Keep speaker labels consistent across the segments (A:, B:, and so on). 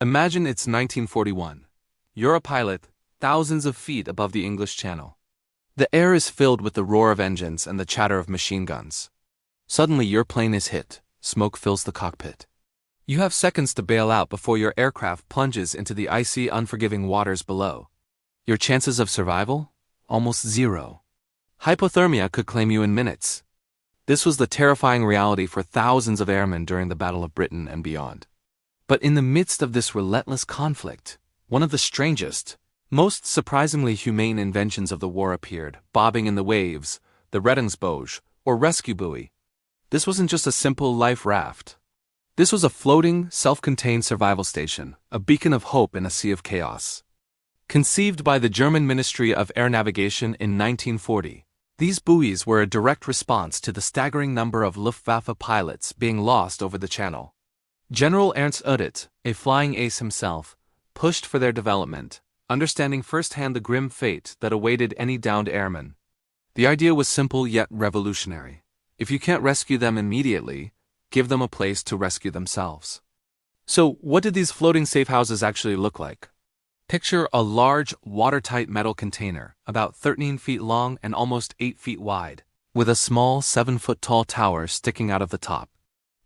A: Imagine it's 1941. You're a pilot, thousands of feet above the English Channel. The air is filled with the roar of engines and the chatter of machine guns. Suddenly your plane is hit, smoke fills the cockpit. You have seconds to bail out before your aircraft plunges into the icy, unforgiving waters below. Your chances of survival? Almost zero. Hypothermia could claim you in minutes. This was the terrifying reality for thousands of airmen during the Battle of Britain and beyond. But in the midst of this relentless conflict, one of the strangest, most surprisingly humane inventions of the war appeared, bobbing in the waves, the Rettungsboje, or rescue buoy. This wasn't just a simple life raft. This was a floating, self-contained survival station, a beacon of hope in a sea of chaos. Conceived by the German Ministry of Air Navigation in 1940, these buoys were a direct response to the staggering number of Luftwaffe pilots being lost over the channel. General Ernst Udet, a flying ace himself, pushed for their development, understanding firsthand the grim fate that awaited any downed airman. The idea was simple yet revolutionary. If you can't rescue them immediately, give them a place to rescue themselves. So, what did these floating safe houses actually look like? Picture a large, watertight metal container, about 13 feet long and almost 8 feet wide, with a small 7-foot-tall tower sticking out of the top.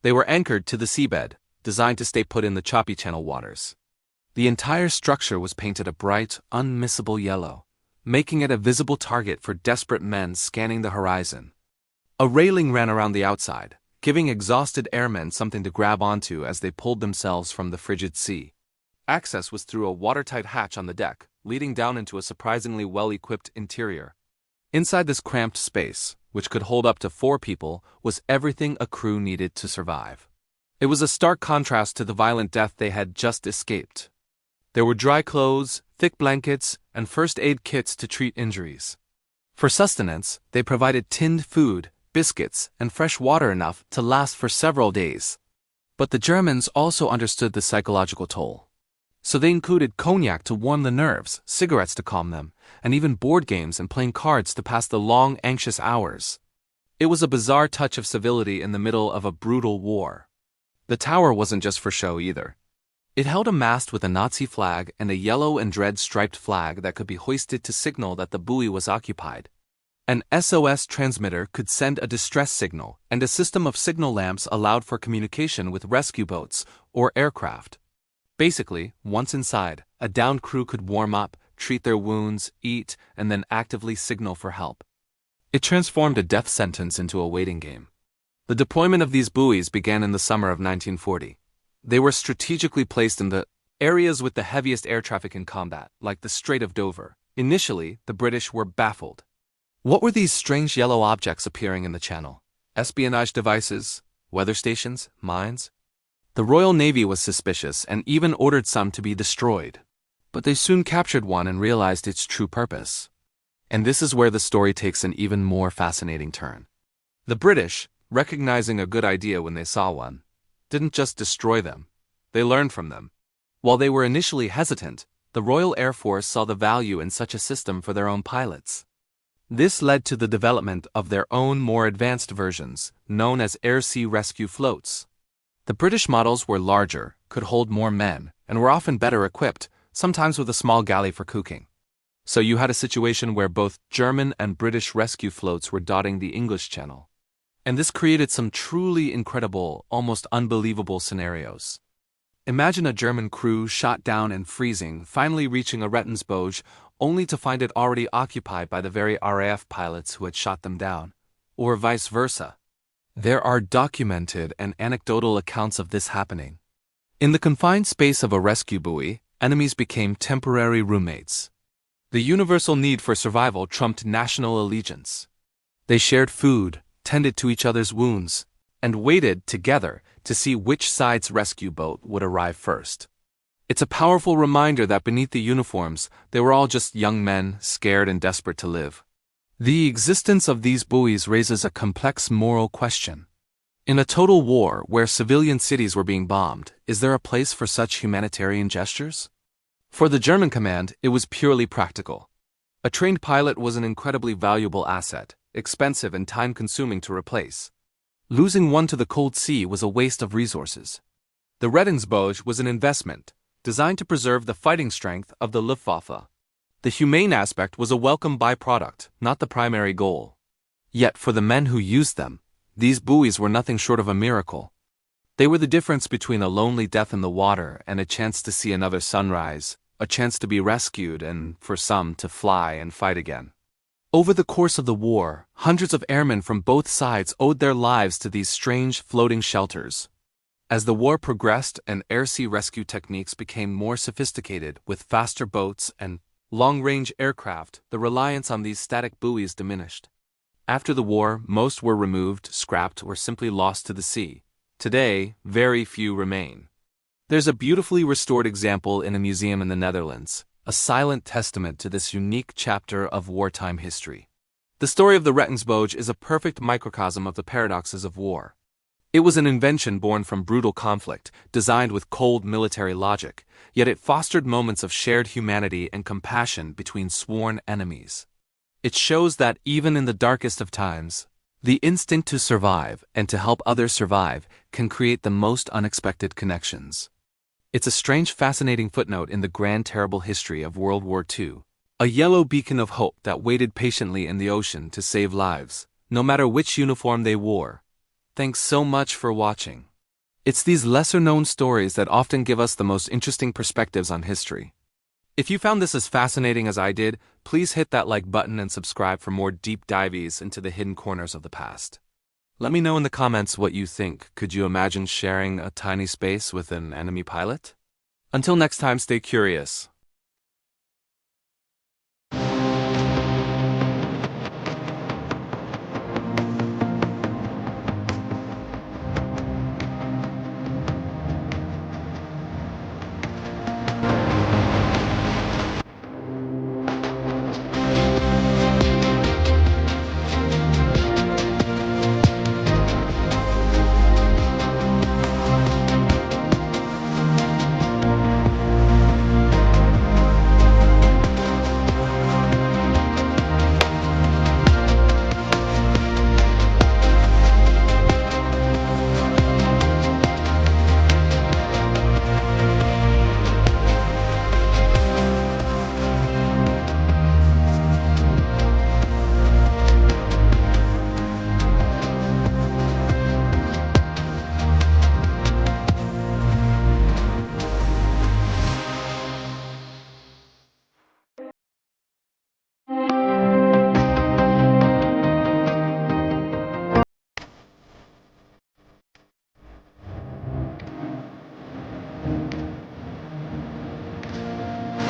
A: They were anchored to the seabed, designed to stay put in the choppy channel waters. The entire structure was painted a bright, unmissable yellow, making it a visible target for desperate men scanning the horizon. A railing ran around the outside, giving exhausted airmen something to grab onto as they pulled themselves from the frigid sea. Access was through a watertight hatch on the deck, leading down into a surprisingly well-equipped interior. Inside this cramped space, which could hold up to 4 people, was everything a crew needed to survive. It was a stark contrast to the violent death they had just escaped. There were dry clothes, thick blankets, and first aid kits to treat injuries. For sustenance, they provided tinned food, biscuits, and fresh water enough to last for several days. But the Germans also understood the psychological toll. So they included cognac to warm the nerves, cigarettes to calm them, and even board games and playing cards to pass the long, anxious hours. It was a bizarre touch of civility in the middle of a brutal war. The tower wasn't just for show either. It held a mast with a Nazi flag and a yellow and red striped flag that could be hoisted to signal that the buoy was occupied. An SOS transmitter could send a distress signal, and a system of signal lamps allowed for communication with rescue boats or aircraft. Basically, once inside, a downed crew could warm up, treat their wounds, eat, and then actively signal for help. It transformed a death sentence into a waiting game. The deployment of these buoys began in the summer of 1940. They were strategically placed in the areas with the heaviest air traffic in combat, like the Strait of Dover. Initially, the British were baffled. What were these strange yellow objects appearing in the channel? Espionage devices? Weather stations? Mines? The Royal Navy was suspicious and even ordered some to be destroyed. But they soon captured one and realized its true purpose. And this is where the story takes an even more fascinating turn. The British, recognizing a good idea when they saw one, didn't just destroy them, they learned from them. While they were initially hesitant, the Royal Air Force saw the value in such a system for their own pilots. This led to the development of their own more advanced versions, known as air-sea rescue floats. The British models were larger, could hold more men, and were often better equipped, sometimes with a small galley for cooking. So you had a situation where both German and British rescue floats were dotting the English Channel. And this created some truly incredible, almost unbelievable scenarios. Imagine a German crew shot down and freezing, finally reaching a Rettungsboje, only to find it already occupied by the very RAF pilots who had shot them down, or vice versa. There are documented and anecdotal accounts of this happening. In the confined space of a rescue buoy, enemies became temporary roommates. The universal need for survival trumped national allegiance. They shared food, tended to each other's wounds, and waited together to see which side's rescue boat would arrive first. It's a powerful reminder that beneath the uniforms, they were all just young men, scared and desperate to live. The existence of these buoys raises a complex moral question. In a total war where civilian cities were being bombed, is there a place for such humanitarian gestures? For the German command, it was purely practical. A trained pilot was an incredibly valuable asset, expensive and time-consuming to replace. Losing one to the cold sea was a waste of resources. The Rettungsboje was an investment, designed to preserve the fighting strength of the Luftwaffe. The humane aspect was a welcome byproduct, not the primary goal. Yet for the men who used them, these buoys were nothing short of a miracle. They were the difference between a lonely death in the water and a chance to see another sunrise, a chance to be rescued and, for some, to fly and fight again. Over the course of the war, hundreds of airmen from both sides owed their lives to these strange floating shelters. As the war progressed and air-sea rescue techniques became more sophisticated with faster boats and long-range aircraft, the reliance on these static buoys diminished. After the war, most were removed, scrapped, or simply lost to the sea. Today, very few remain. There's a beautifully restored example in a museum in the Netherlands, a silent testament to this unique chapter of wartime history. The story of the Rettungsboje is a perfect microcosm of the paradoxes of war. It was an invention born from brutal conflict, designed with cold military logic, yet it fostered moments of shared humanity and compassion between sworn enemies. It shows that even in the darkest of times, the instinct to survive and to help others survive can create the most unexpected connections. It's a strange, fascinating footnote in the grand, terrible history of World War II, a yellow beacon of hope that waited patiently in the ocean to save lives, no matter which uniform they wore. Thanks so much for watching. It's these lesser-known stories that often give us the most interesting perspectives on history. If you found this as fascinating as I did, please hit that like button and subscribe for more deep dives into the hidden corners of the past. Let me know in the comments what you think. Could you imagine sharing a tiny space with an enemy pilot? Until next time, stay curious.